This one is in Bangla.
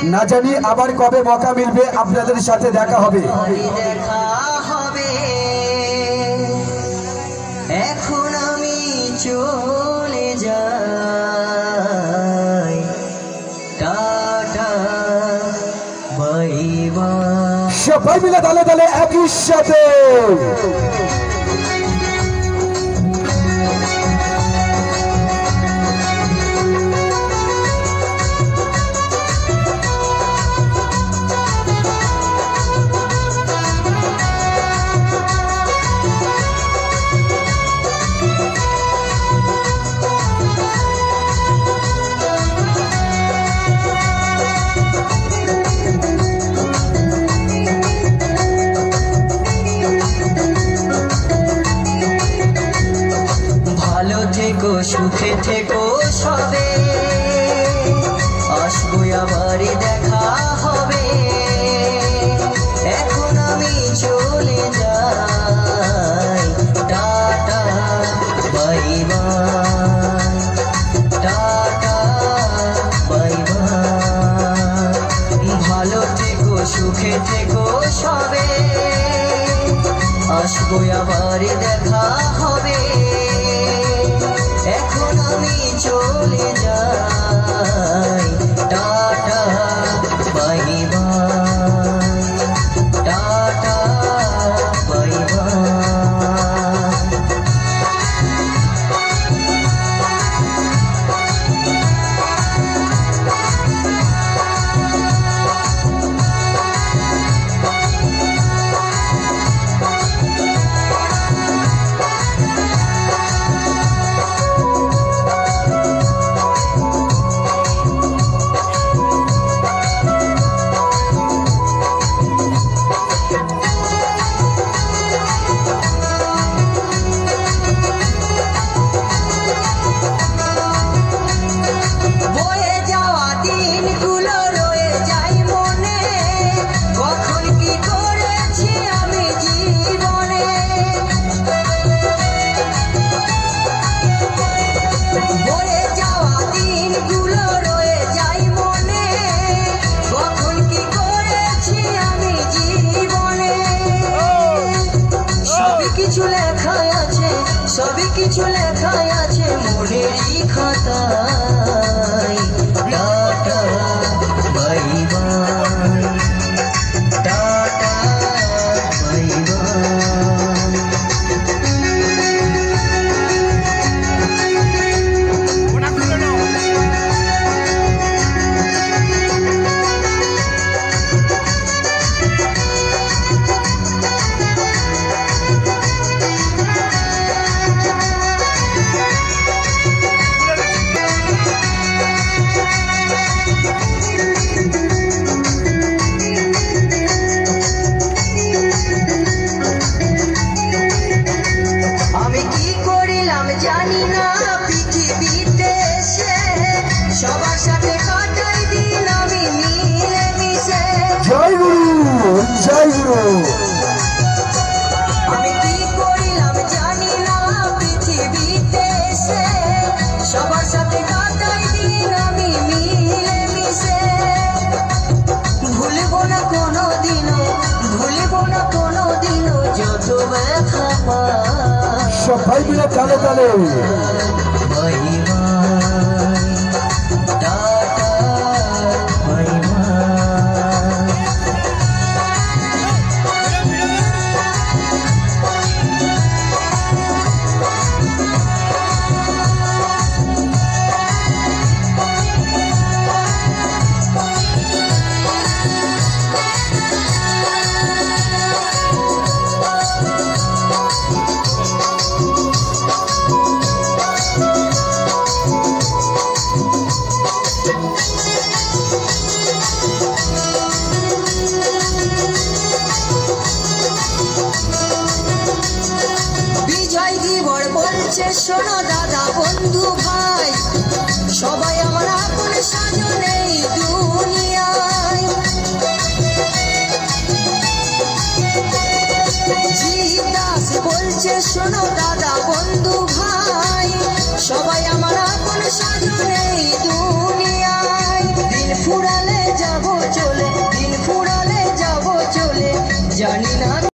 না জানি আবার কবে মৌকা মিলবে আপনাদের সাথে দেখা হবে। এখন আমি চলে যাই, টাটা বাই বাই। সবাই মিলে দলে দলে একই সাথে সুখে থেকো সবে, আসবো আবার দেখা হবে। এখন আমি চলে যাই, tata bye bye, tata bye bye. ভালো থেকো সুখে থেকো সবে, আসবো আবার দেখা হবে। এখন আমি চলে যাই, tata bye bye, tata bye bye. সবই কিছু লেখা আছে মনেরই খাতায়, tata bye bye, tata bye bye. জানি না পৃথিবীতে এসে সবার সাথে কাটাই দিন আমি মিলে মিশে। জয় গুরু, জয় গুরু। আমি কি করিলাম জানি না পৃথিবীতে এসে সবার সাথে কাটাই দিন আমি মিলে মিশে। ভুলবো না কোনো দিনও, ভুলবো না কোনো দিনও যত ব্যথা পাই। সবাই মিলে তালে তালে bye bye, tata bye bye. জানি না